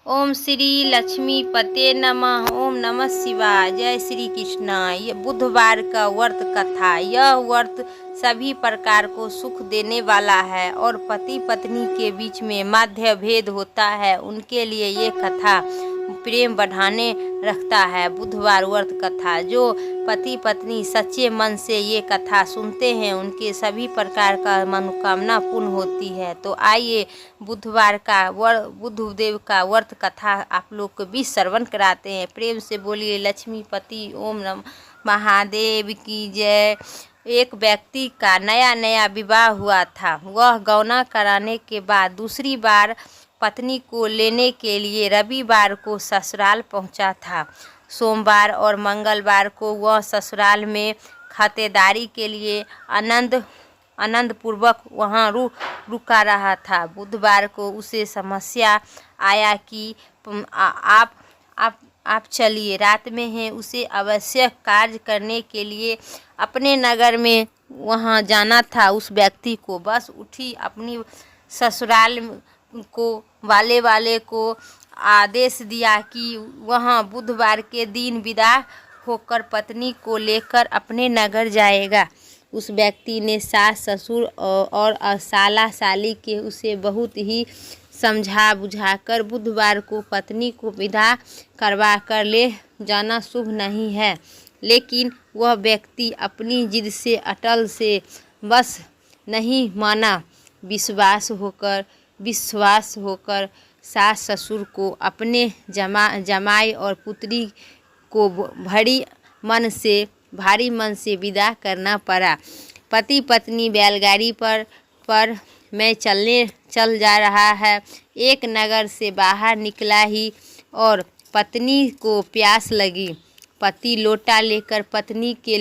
ओम श्री लक्ष्मी पते नमः। ओम नमः शिवाय। जय श्री कृष्ण। ये बुधवार का व्रत कथा। यह व्रत सभी प्रकार को सुख देने वाला है और पति पत्नी के बीच में मध्य भेद होता है उनके लिए ये कथा प्रेम बढ़ाने रखता है। बुधवार व्रत कथा। जो पति पत्नी सच्चे मन से ये कथा सुनते हैं उनके सभी प्रकार का मनोकामना पूर्ण होती है। तो आइए बुधवार का बुधदेव का व्रत कथा आप लोग को भी श्रवण कराते हैं। प्रेम से बोलिए लक्ष्मीपति ओम नमः महादेव की जय। एक व्यक्ति का नया नया विवाह हुआ था। वह गौना कराने के बाद दूसरी बार पत्नी को लेने के लिए रविवार को ससुराल पहुंचा था। सोमवार और मंगलवार को वह ससुराल में खातिरदारी के लिए आनंद पूर्वक वहाँ रुका रहा था। बुधवार को उसे समस्या आया कि आप चलिए, रात में है। उसे आवश्यक कार्य करने के लिए अपने नगर में वहाँ जाना था। उस व्यक्ति को बस उठी अपनी ससुराल को वाले को आदेश दिया कि वहाँ बुधवार के दिन विदा होकर पत्नी को लेकर अपने नगर जाएगा। उस व्यक्ति ने सास ससुर और साला साली के उसे बहुत ही समझा बुझाकर बुधवार को पत्नी को विदा करवा कर ले जाना शुभ नहीं है, लेकिन वह व्यक्ति अपनी जिद से अटल से बस नहीं माना। विश्वास होकर सास ससुर को अपने जमाई और पुत्री को भारी मन से विदा करना पड़ा। पति पत्नी बैलगाड़ी पर मैं चल जा रहा है। एक नगर से बाहर निकला ही और पत्नी को प्यास लगी। पति लोटा लेकर पत्नी के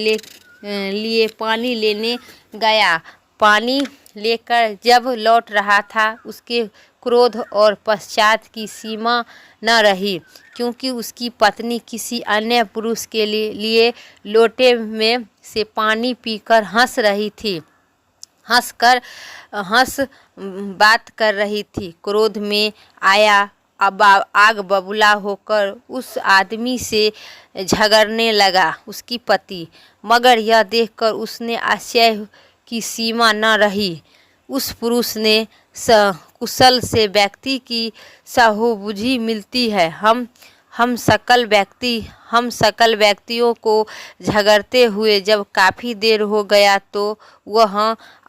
लिए पानी लेने गया। पानी लेकर जब लौट रहा था उसके क्रोध और पश्चात की सीमा न रही, क्योंकि उसकी पत्नी किसी अन्य पुरुष के लिए लोटे में से पानी पीकर हंस रही थी। हंस बात कर रही थी। क्रोध में आया आग बबूला होकर उस आदमी से झगड़ने लगा उसकी पति। मगर यह देखकर उसने आश्चर्य की सीमा न रही। उस पुरुष ने कुशल से व्यक्ति की सहानुभूति मिलती है। हम सकल व्यक्तियों को झगड़ते हुए जब काफ़ी देर हो गया तो वह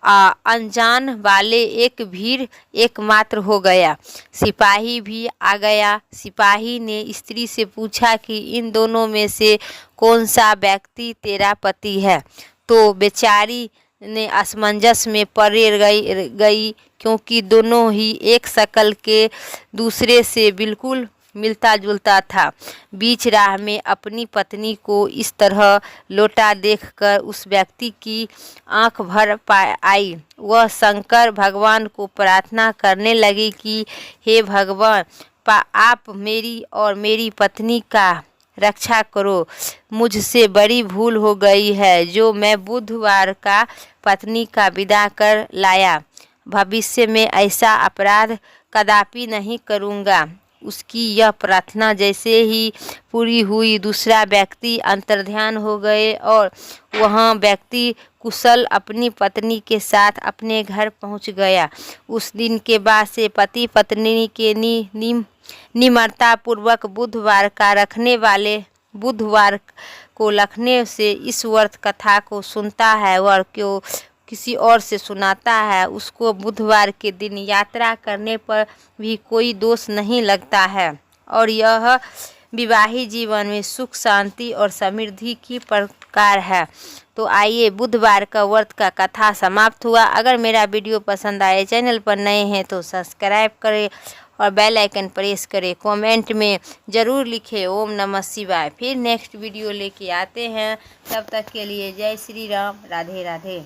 अनजान वाले एक भीड़ एकमात्र हो गया। सिपाही भी आ गया। सिपाही ने स्त्री से पूछा कि इन दोनों में से कौन सा व्यक्ति तेरा पति है? तो बेचारी ने असमंजस में पड़ गई, क्योंकि दोनों ही एक शकल के दूसरे से बिल्कुल मिलता जुलता था। बीच राह में अपनी पत्नी को इस तरह लोटा देखकर उस व्यक्ति की आंख भर आई। वह शंकर भगवान को प्रार्थना करने लगी कि हे भगवान, आप मेरी और मेरी पत्नी का रक्षा करो। मुझसे बड़ी भूल हो गई है जो मैं बुधवार का पत्नी का विदा कर लाया। भविष्य में ऐसा अपराध कदापि नहीं करूँगा। उसकी यह प्रार्थना जैसे ही पूरी हुई दूसरा व्यक्ति अंतर्ध्यान हो गए और वह व्यक्ति कुशल अपनी पत्नी के साथ अपने घर पहुंच गया। उस दिन के बाद से पति पत्नी के निम्रता पूर्वक बुधवार को रखने से इस व्रत कथा को सुनता है और क्यों किसी और से सुनाता है, उसको बुधवार के दिन यात्रा करने पर भी कोई दोष नहीं लगता है और यह विवाहित जीवन में सुख शांति और समृद्धि की प्रकार है। तो आइए बुधवार का व्रत का कथा समाप्त हुआ। अगर मेरा वीडियो पसंद आए, चैनल पर नए हैं तो सब्सक्राइब करें और बेल आइकन प्रेस करें। कमेंट में ज़रूर लिखें ओम नमः शिवाय। फिर नेक्स्ट वीडियो लेके आते हैं। तब तक के लिए जय श्री राम। राधे राधे।